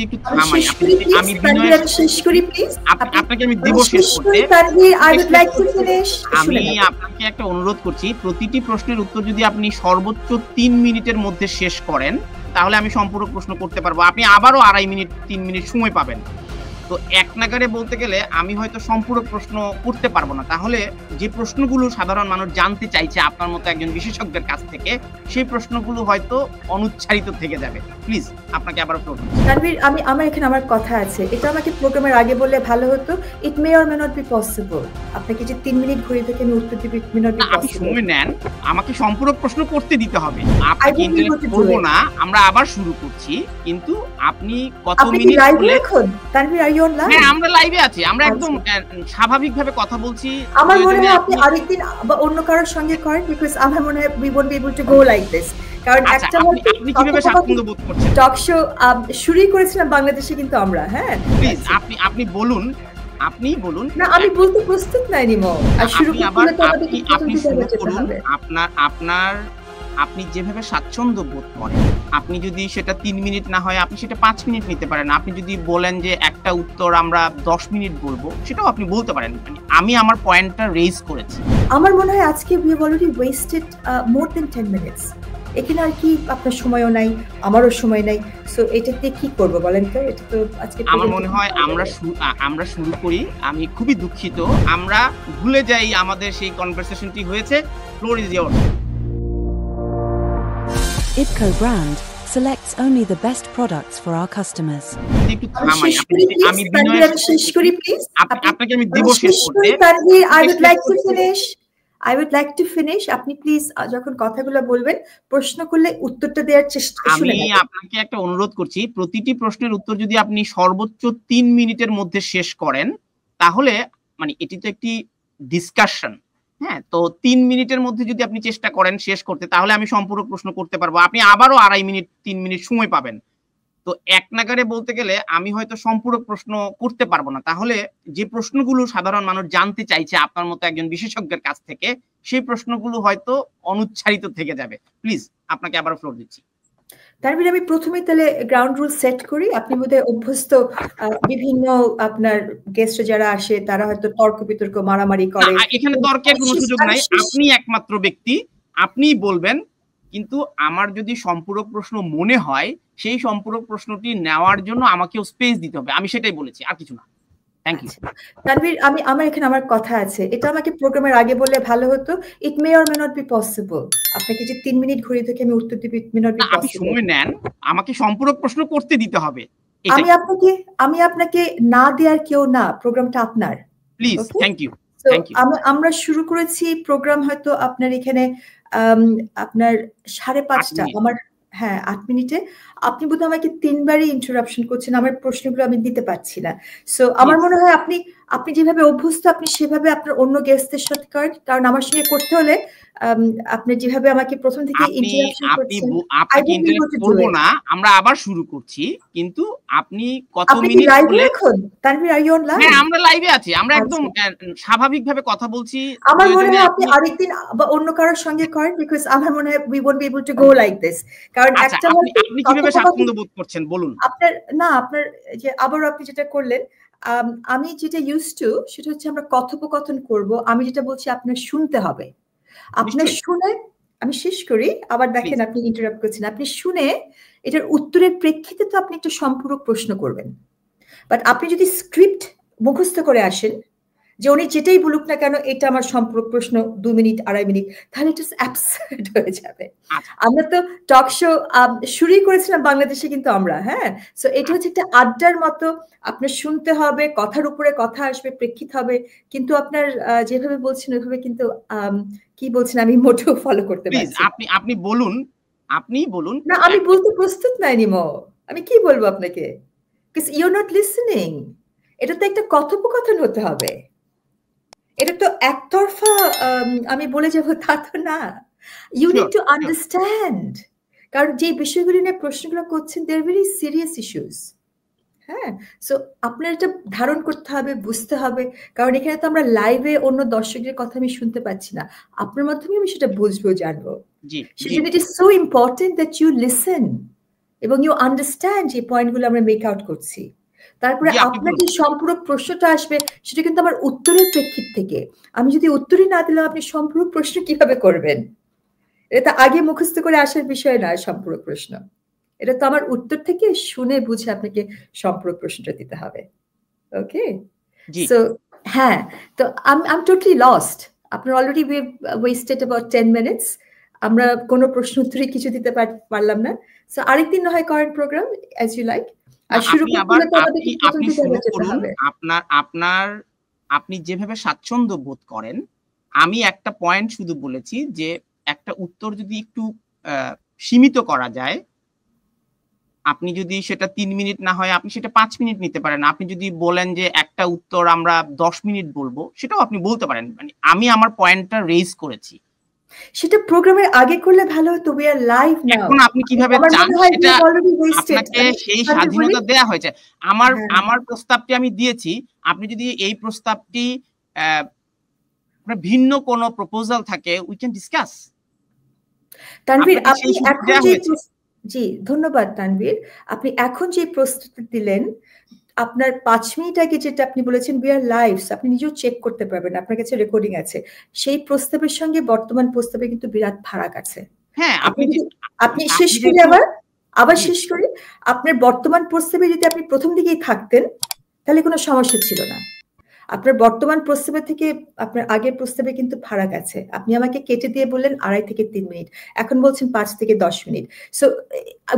একটু থামাই, আমি আপনাকে আমি দেব শেষ করতে। আমি আপনাকে একটা অনুরোধ করছি, প্রতিটি প্রশ্নের উত্তর যদি আপনি সর্বোচ্চ 3 মিনিটের মধ্যে শেষ করেন, তাহলে আমি সম্পূরক প্রশ্ন করতে পারবো। আপনি আবারও 2.5 মিনিট 3 মিনিট সময় পাবেন। তো এক নাগারে বলতে গেলে আমি হয়তো সম্পূরক প্রশ্ন করতে পারবো না। তাহলে যে প্রশ্নগুলো সাধারণ মানুষ জানতে চাইছে আপনার মতো একজন বিশেষজ্ঞের কাছ থেকে, সেই প্রশ্নগুলো হয়তো অনুচ্চারিত থেকে যাবে। প্লিজ আপনাকে আবার প্রশ্ন। তানভীর, আমার এখানে আমার কথা আছে, এটা আমাকে প্রোগ্রামের আগে বললে ভালো হতো। It may or may not be possible. আপনাকে যে 3 মিনিট ঘুরে থেকে আমি উত্তর দিব, it may not be possible. আপনি সময় নেন, আমাকে সম্পূরক প্রশ্ন করতে দিতে হবে। আপনাকে ইন্টারাপ্ট করব না, আমরা আবার শুরু করছি। কিন্তু আপনি কত মিনিট বলে Tanvir, are you on live? হ্যাঁ, আমরা লাইভে আছি। আমরা একদম স্বাভাবিকভাবে কথা বলছি। আমার মনে হয় আপনি আরেকদিন বা অন্য কারোর সঙ্গে করেন, বিকজ আমার মনে হয় we won't be able to go like this. কারণ একটা আপনি কিভাবে স্বাচ্ছন্দ্য বোধ করছেন? টক শো শুরুই করেছিলাম বাংলাদেশে, কিন্তু আমরা প্লিজ আপনি বলুন, আপনি বলুন। না, আমি বলতে প্রস্তুত নাই নিমো। আর শুরু করলে তো আপনি শুরু করুন। আপনি যেভাবে স্বাচ্ছন্দ্য বোধ করেন, আপনি যদি সেটা 3 মিনিট না হয় আপনি সেটা 5 মিনিট নিতে পারেন। আপনি যদি বলেন যে একটা উত্তর আমরা 10 মিনিট বলবো, সেটাও আপনি বলতে পারেন। আমি আমার পয়েন্টটা রেজ করেছি। আমার মনে হয় আজকে we have already wasted more than 10 minutes. এখানে আর কি আপনার সময়ও নাই, আমারও সময় নাই। সো এটাতে কি করব বলেন তো? এটা তো আজকে আমার মনে হয় আমরা শুরু করি। আমি খুবই দুঃখিত, আমরা ভুলে যাই আমাদের সেই কনভারসেশনটি হয়েছে। Floor is years. IPCO brand selects only the best products for our customers. একটু থামাই, আমি শেষ করি প্লিজ। আপনাকে আমি দেব শেষ করতে। I would like to finish. আপনি প্লিজ যখন কথাগুলো বলবেন, প্রশ্ন করলে উত্তরটা দেওয়ার চেষ্টা করুন। আমি আপনাকে একটা অনুরোধ করছি, প্রতিটি প্রশ্নের উত্তর যদি আপনি সর্বোচ্চ 3 মিনিটের মধ্যে শেষ করেন, তাহলে মানে এটি তো একটি ডিসকাশন। হ্যাঁ, তো 3 মিনিটের মধ্যে যদি আপনি চেষ্টা করেন শেষ করতে, তাহলে আমি সম্পূরক প্রশ্ন করতে পারবো। আপনি আবারও 2.5 মিনিট 3 মিনিট সময় পাবেন। তো এক নাগারে বলতে গেলে আমি হয়তো সম্পূরক প্রশ্ন করতে পারবো না। তাহলে যে প্রশ্নগুলো সাধারণ মানুষ জানতে চাইছে আপনার মতো একজন বিশেষজ্ঞের কাছ থেকে, সেই প্রশ্নগুলো হয়তো অনুচ্চারিত থেকে যাবে। প্লিজ আপনাকে আবার ফ্লোর দিচ্ছি। তারপরে আমি প্রথমে তাহলে গ্রাউন্ড রুল সেট করি। আপনি বোধহয় অভ্যস্ত, বিভিন্ন আপনার গেস্ট যারা আসে তারা হয়তো তর্ক বিতর্ক মারামারি করে। এখানে তর্কের কোনো সুযোগ নাই, আপনি একমাত্র ব্যক্তি, আপনিই বলবেন। কিন্তু আমার যদি সম্পূরক প্রশ্ন মনে হয়, সেই সম্পূরক প্রশ্নটি নেওয়ার জন্য আমাকেও স্পেস দিতে হবে। আমি সেটাই বলেছি, আর কিছু না। Thank you. তানভীর, আমার এখানে আমার কথা আছে, এটা আমাকে প্রোগ্রামের আগে বললে ভালো হতো। It may or may not be possible. আপনাকে যে 3 মিনিট ঘুরে থেকে আমি উত্তর দিব, it may not be possible. আপনি সময় নেন, আমাকে সম্পূরক প্রশ্ন করতে দিতে হবে। আমি আপনাকে না দেওয়ার কেউ না, প্রোগ্রামটা আপনার। Please, thank you. আমরা শুরু করেছি প্রোগ্রাম হয়তো আপনার এখানে আপনার 5:30, আমার 8 মিনিটে। আপনি বোধহয় আমাকে 3 বারই ইন্টারাপশন করছেন, আমার প্রশ্নগুলো আমি দিতে পারছি না। সো আমার মনে হয় আপনি যেভাবে অভ্যস্ত, আপনি সেভাবে আপনার অন্য গেস্টদের সাথে করেন। কারণ আমার সঙ্গে করতে হলে আপনি যেভাবে আমাকে প্রথম থেকে ইন্টারাপশন করছেন, আপনাকে ইন্টারাপ্ট করব না, আমরা আবার শুরু করছি। কিন্তু আপনি কত মিনিট বলে Tanvir, are you on live? হ্যাঁ, আমরা লাইভে আছি। আমরা একদম স্বাভাবিকভাবে কথা বলছি। আমার মনে হয় আপনি আরেকদিন বা অন্য কারোর সঙ্গে করেন, বিকজ আমার মনে হয় we won't be able to go like this. কারণ একটা আপনি কিভাবে স্বাচ্ছন্দ্য বোধ করছেন বলুন। আপনার যে আবারও আপনি যেটা করলেন, আমি যেটা ইউজ টু, সেটা হচ্ছে আমরা কথোপকথন করব। আমি যেটা বলছি আপনার শুনতে হবে। আপনার শুনে আমি শেষ করি, আবার দেখেন আপনি ইন্টারাপ্ট করছেন। আপনি শুনে এটার উত্তরের প্রেক্ষিতে তো আপনি একটা সম্পূরক প্রশ্ন করবেন। বাট আপনি যদি স্ক্রিপ্ট মুখস্থ করে আসেন, যে উনি যেটাই বলুক না কেন এটা আমার সম্পূরক প্রশ্ন 2 মিনিট 2.5 মিনিট, তাহলে এটা অ্যাবসার্ড হয়ে যাবে। আমরা তো টক শো শুরুই করেছিলাম বাংলাদেশে, কিন্তু আমরা সো এটা হচ্ছে একটা আড্ডার মতো। আপনার শুনতে হবে, কথার উপরে কথা আসবে, প্রেক্ষিত হবে। কিন্তু আপনার যেভাবে বলছেন ওইভাবে কিন্তু কি বলছেন আমি মোটেও ফলো করতে পারছি না। আপনি বলুন, আপনিই বলুন। না, আমি বলতে প্রস্তুত নাই নিমো। আমি কি বলবো আপনাকে? Because you are not listening. এটা তো একটা কথোপকথন হতে হবে। এটা তো একতরফা আমি বলে যাবো তা তো না। You need to understand. কারণ যে বিষয়গুলি নিয়ে প্রশ্নগুলো করছেন, they are very serious issues. So আপনার এটা ধারণ করতে হবে, বুঝতে হবে। কারণ এখানে তো আমরা লাইভে অন্য দর্শকদের কথা আমি শুনতে পাচ্ছি না, আপনার মাধ্যমে আমি সেটা বুঝবো, জানবো। সেজন্য it is so important that you listen. এবং ইউ আন্ডারস্ট্যান্ড যে পয়েন্টগুলো আমরা মেক আউট করছি। তারপরে আপনার যে সম্পূরক প্রশ্নটা আসবে সেটা কিন্তু আমার উত্তরের প্রেক্ষিত থেকে। আমি যদি উত্তরই না দিলাম আপনি সম্পূরক প্রশ্ন কিভাবে করবেন? এটা আগে মুখস্থ করে আসার বিষয় নয় সম্পূরক প্রশ্ন, এটা তো আমার উত্তর থেকে শুনে বুঝে আপনাকে সম্পূরক প্রশ্নটা দিতে হবে। ওকে, সো হ্যাঁ, তো I'm totally lost. আপনার already we've wasted about 10 minutes. আমরা কোনো প্রশ্ন উত্তরই কিছু দিতে পারলাম না। সো আরেকদিন না হয় করেন প্রোগ্রাম as you like. আর শুরু করতে তো আমাদের আপনি শুরু করুন আপনি যেভাবে স্বাচ্ছন্দ্য বোধ করেন। আমি একটা পয়েন্ট শুধু বলেছি যে একটা উত্তর যদি একটু সীমিত করা যায়, আপনি যদি সেটা 3 মিনিট না হয় আপনি সেটা 5 মিনিট নিতে পারেন। আপনি যদি বলেন যে একটা উত্তর আমরা 10 মিনিট বলবো, সেটাও আপনি বলতে পারেন। মানে আমি আমার পয়েন্টটা রেজ করেছি। সেটা প্রোগ্রামের আগে করলে ভালো হতো। we are live now. এখন আপনি কিভাবে চান সেটা আপনাকে সেই স্বাধীনতা দেয়া হয়েছে। আমার প্রস্তাবটি আমি দিয়েছি। আপনি যদি এই প্রস্তাবটি ভিন্ন কোনো প্রপোজাল থাকে উই ক্যান ডিসকাস। তানভীর, আপনি এখন জি ধন্যবাদ তানভীর, আপনি এখন যে প্রস্তুতি দিলেন আপনার 5 মিনিট আগে যেটা আপনি বলেছেন we are live, আপনি নিজেও চেক করতে পারবেন, আপনার কাছে রেকর্ডিং আছে। সেই প্রস্তাবের সঙ্গে বর্তমান প্রস্তাবে কিন্তু বিরাট ফারাক আছে। হ্যাঁ, আপনি শেষ করে আবার শেষ করি। আপনার বর্তমান প্রস্তাবে যদি আপনি প্রথম দিকেই থাকতেন তাহলে কোনো সমস্যা ছিল না। আপনার বর্তমান প্রস্তাবে থেকে আপনার আগের প্রস্তাবে কিন্তু ফারাক আছে। আপনি আমাকে কেটে দিয়ে বললেন 2.5 থেকে 3 মিনিট, এখন বলছেন 5 থেকে 10 মিনিট। সো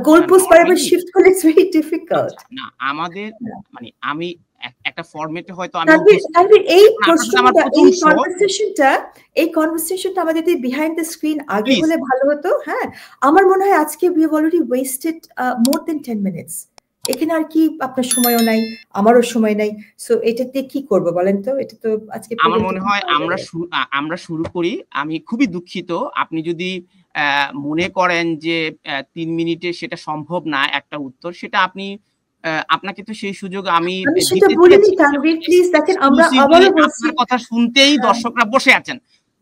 গোল পোস্ট বারবার শিফট করলে ইটস ভেরি ডিফিকাল্ট। না আমাদের মানে আমি একটা ফরম্যাটে হয়তো আমি এই প্রশ্নটা এই কনভারসেশনটা আমাদের যদি বিহাইন্ড দ্য স্ক্রিন আগে হলে ভালো হতো। হ্যাঁ, আমার মনে হয় আজকে we have already wasted more than 10 minutes. এখানে আর কি আপনার সময়ও নাই, আমারও সময় নাই। সো এটাতে কি করব বলেন তো? এটা তো আজকে আমার মনে হয় আমরা শুরু করি। আমি খুবই দুঃখিত, আপনি যদি মনে করেন যে 3 মিনিটে সেটা সম্ভব না একটা উত্তর, সেটা আপনি আপনাকে তো সেই সুযোগ আমি সেটা বলিনি তানভীর, প্লিজ দেখেন আমরা আবারো বলছি আপনার কথা শুনতেই দর্শকরা বসে আছেন,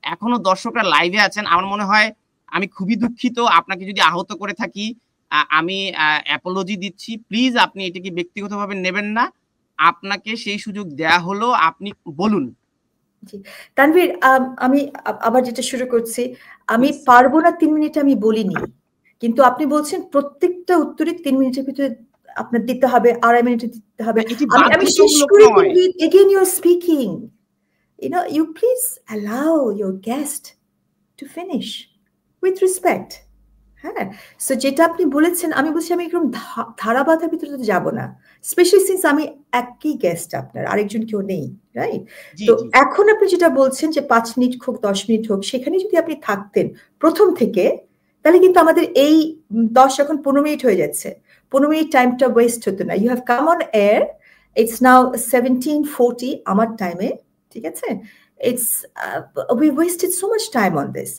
এখনো দর্শকরা লাইভে আছেন। আমার মনে হয় আমি খুবই দুঃখিত আপনাকে যদি আহত করে থাকি, আমি অ্যাপোলজি দিচ্ছি। প্লিজ আপনি এটাকে ব্যক্তিগতভাবে নেবেন না, আপনাকে সেই সুযোগ দেয়া হলো, আপনি বলুন। জি তানভীর, আমি আবার যেটা শুরু করছি, আমি পারবো না 3 মিনিট আমি বলিনি, কিন্তু আপনি বলছেন প্রত্যেকটা উত্তরে 3 মিনিটের ভিতরে আপনার দিতে হবে, 2.5 মিনিটে দিতে হবে। আমি শেষ করি Tanvir, again you are speaking, you know, you please allow your guest to finish with respect. হ্যাঁ, সো যেটা আপনি বলেছেন আমি বলছি আমি এরকম ধারাবাধার ভিতরে তো যাবো না, স্পেশালি সিন্স আমি একই গেস্ট, আপনার আরেকজন কেউ নেই, রাইট? তো এখন আপনি যেটা বলছেন যে 5 মিনিট হোক 10 মিনিট হোক, সেখানে যদি আপনি থাকতেন প্রথম থেকে, তাহলে কিন্তু আমাদের এই 10 এখন 15 মিনিট হয়ে যাচ্ছে। 15 মিনিট টাইমটা ওয়েস্ট হতো না। You have come on air, it's now 17:40 আমার টাইমে, ঠিক আছে? It's we wasted so much time on this.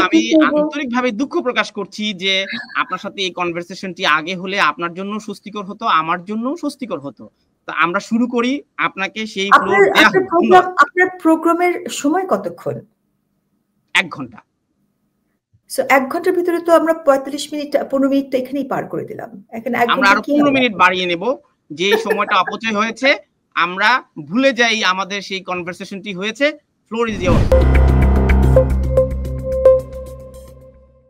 আমি আন্তরিকভাবে দুঃখ প্রকাশ করছি যে আপনার সাথে এই কনভারসেশনটি আগে হলে আপনার জন্য স্বস্তিকর হতো, আমার জন্য স্বস্তিকর হতো। তো আমরা শুরু করি, আপনাকে সেই ফ্লোর দেয়া হলো। আপনার প্রোগ্রামের সময় কতক্ষণ? 1 ঘন্টা। সো 1 ঘন্টার ভিতরে তো আমরা 45 মিনিট 15 মিনিট তো এখানেই পার করে দিলাম। এখন আমরা আরো 15 মিনিট বাড়িয়ে নেব। যে সময়টা অপচয় হয়েছে আমরা ভুলে যাই আমাদের সেই কনভারসেশনটি হয়েছে। Floor is yours.